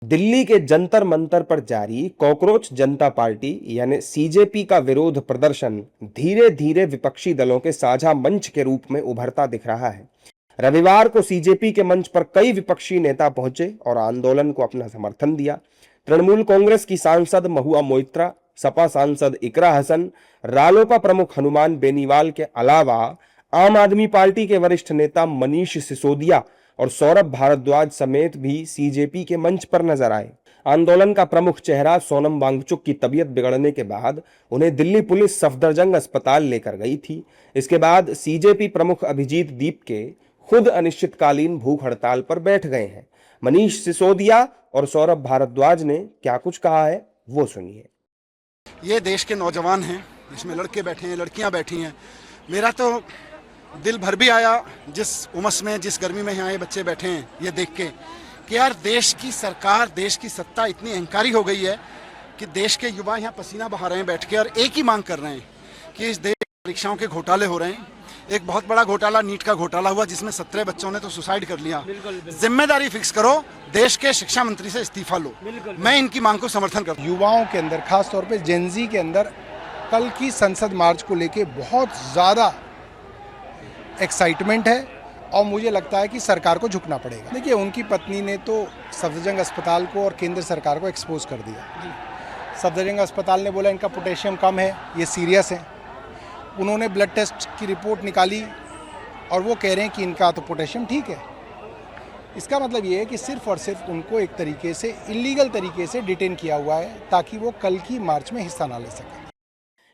दिल्ली के जंतर मंतर पर जारी कॉकरोच जनता पार्टी यानी सीजेपी का विरोध प्रदर्शन धीरे धीरे विपक्षी दलों के साझा मंच के रूप में उभरता दिख रहा है। रविवार को सीजेपी के मंच पर कई विपक्षी नेता पहुंचे और आंदोलन को अपना समर्थन दिया। तृणमूल कांग्रेस की सांसद महुआ मोइत्रा, सपा सांसद इकरा हसन, रालोपा प्रमुख हनुमान बेनीवाल के अलावा आम आदमी पार्टी के वरिष्ठ नेता मनीष सिसोदिया और सौरभ भारद्वाज समेत भी सीजेपी के मंच पर नजर आए। आंदोलन का प्रमुख चेहरा सोनम वांगचुक की तबीयत बिगड़ने के बाद उन्हें दिल्ली पुलिस सफदरजंग अस्पताल लेकर गई थी। इसके बाद सीजेपी प्रमुख अभिजीत दीप के खुद अनिश्चितकालीन भूख हड़ताल पर बैठ गए हैं। मनीष सिसोदिया और सौरभ भारद्वाज ने क्या कुछ कहा है वो सुनिए। ये देश के नौजवान हैं, इसमें लड़के बैठे हैं, लड़कियां बैठी हैं। मेरा तो दिल भर भी आया जिस उमस में, जिस गर्मी में यहाँ ये बच्चे बैठे हैं, ये देख के कि यार देश की सरकार, देश की सत्ता इतनी अहंकारी हो गई है कि देश के युवा यहाँ पसीना बहा रहे हैं बैठ के और एक ही मांग कर रहे हैं कि इस देश में परीक्षाओं के घोटाले हो रहे हैं। एक बहुत बड़ा घोटाला नीट का घोटाला हुआ जिसमें 17 बच्चों ने तो सुसाइड कर लिया। जिम्मेदारी फिक्स करो, देश के शिक्षा मंत्री से इस्तीफा लो। मैं इनकी मांग को समर्थन करता हूँ। युवाओं के अंदर, खासतौर पर जेनजी के अंदर कल की संसद मार्च को लेके बहुत ज़्यादा एक्साइटमेंट है और मुझे लगता है कि सरकार को झुकना पड़ेगा। देखिए, उनकी पत्नी ने तो सफदरजंग अस्पताल को और केंद्र सरकार को एक्सपोज कर दिया। सफदरजंग अस्पताल ने बोला इनका पोटेशियम कम है, ये सीरियस है। उन्होंने ब्लड टेस्ट की रिपोर्ट निकाली और वो कह रहे हैं कि इनका तो पोटेशियम ठीक है। इसका मतलब ये है कि सिर्फ और सिर्फ उनको एक तरीके से इलीगल तरीके से डिटेन किया हुआ है ताकि वो कल की मार्च में हिस्सा ना ले सकें।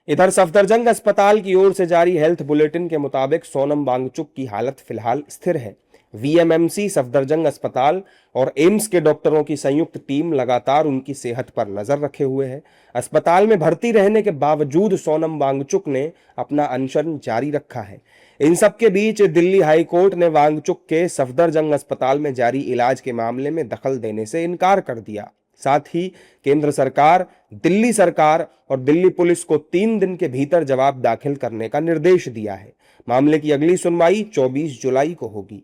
इधर सफदरजंग अस्पताल की ओर से जारी हेल्थ बुलेटिन के मुताबिक सोनम वांगचुक की हालत फिलहाल स्थिर है। वीएमएमसी, सफदरजंग अस्पताल और एम्स के डॉक्टरों की संयुक्त टीम लगातार उनकी सेहत पर नजर रखे हुए है। अस्पताल में भर्ती रहने के बावजूद सोनम वांगचुक ने अपना अनशन जारी रखा है। इन सब के बीच दिल्ली हाई कोर्ट ने वांगचुक के सफदरजंग अस्पताल में जारी इलाज के मामले में दखल देने से इनकार कर दिया। साथ ही केंद्र सरकार, दिल्ली सरकार और दिल्ली पुलिस को 3 दिन के भीतर जवाब दाखिल करने का निर्देश दिया है। मामले की अगली सुनवाई 24 जुलाई को होगी।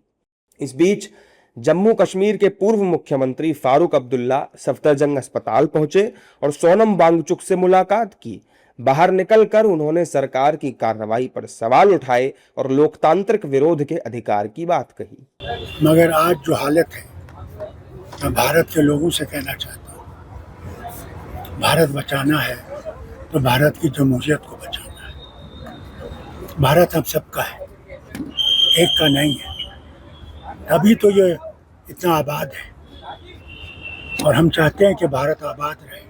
इस बीच जम्मू कश्मीर के पूर्व मुख्यमंत्री फारूक अब्दुल्ला सफदरजंग अस्पताल पहुंचे और सोनम वांगचुक से मुलाकात की। बाहर निकलकर उन्होंने सरकार की कार्रवाई पर सवाल उठाए और लोकतांत्रिक विरोध के अधिकार की बात कही। मगर आज जो हालत है, मैं भारत के लोगों से कहना चाहता हूँ, भारत बचाना है तो भारत की जमहूरियत को बचाना है। भारत हम सबका है, एक का नहीं है। तभी तो ये इतना आबाद है और हम चाहते हैं कि भारत आबाद रहे,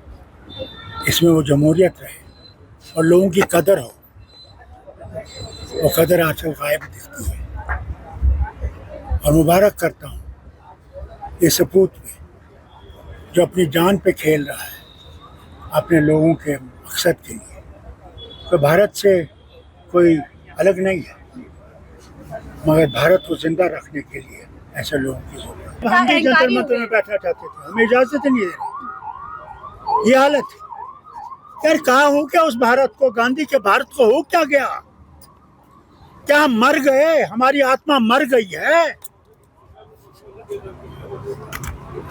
इसमें वो जमहूरियत रहे और लोगों की कदर हो। वो कदर आजकल गायब दिखती है और मुबारक करता हूँ ये सपूत में जो अपनी जान पे खेल रहा है अपने लोगों के मकसद के लिए। तो भारत से कोई अलग नहीं है, मगर भारत को जिंदा रखने के लिए ऐसे लोगों की जरूरत है। हम भी जंतर मंतर में बैठना चाहते थे, हमें इजाजत नहीं दे रही। ये हालत है यार, कहाँ हो क्या उस भारत को, गांधी के भारत को हो क्या गया? क्या हम मर गए? हमारी आत्मा मर गई है?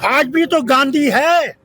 आज भी तो गांधी है।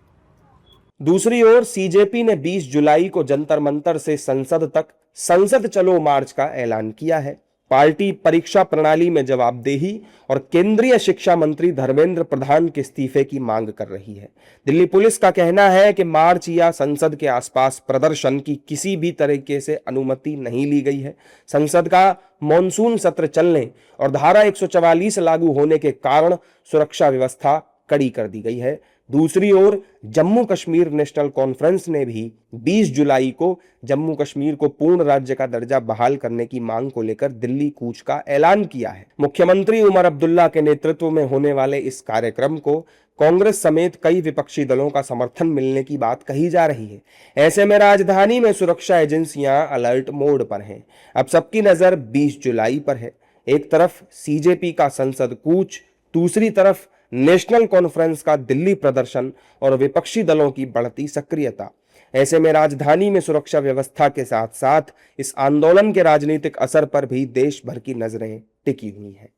दूसरी ओर सीजेपी ने 20 जुलाई को जंतर मंतर से संसद तक संसद चलो मार्च का ऐलान किया है। पार्टी परीक्षा प्रणाली में जवाबदेही और केंद्रीय शिक्षा मंत्री धर्मेंद्र प्रधान के इस्तीफे की मांग कर रही है। दिल्ली पुलिस का कहना है कि मार्च या संसद के आसपास प्रदर्शन की किसी भी तरीके से अनुमति नहीं ली गई है। संसद का मॉनसून सत्र चलने और धारा 144 लागू होने के कारण सुरक्षा व्यवस्था कड़ी कर दी गई है। दूसरी ओर जम्मू कश्मीर नेशनल कॉन्फ्रेंस ने भी 20 जुलाई को जम्मू कश्मीर को पूर्ण राज्य का दर्जा बहाल करने की मांग को लेकर दिल्ली कूच का ऐलान किया है। मुख्यमंत्री उमर अब्दुल्ला के नेतृत्व में होने वाले इस कार्यक्रम को कांग्रेस समेत कई विपक्षी दलों का समर्थन मिलने की बात कही जा रही है। ऐसे में राजधानी में सुरक्षा एजेंसियां अलर्ट मोड पर हैं। अब सबकी नजर 20 जुलाई पर है। एक तरफ सीजेपी का संसद कूच, दूसरी तरफ नेशनल कॉन्फ्रेंस का दिल्ली प्रदर्शन और विपक्षी दलों की बढ़ती सक्रियता। ऐसे में राजधानी में सुरक्षा व्यवस्था के साथ साथ इस आंदोलन के राजनीतिक असर पर भी देश भर की नजरें टिकी हुई हैं।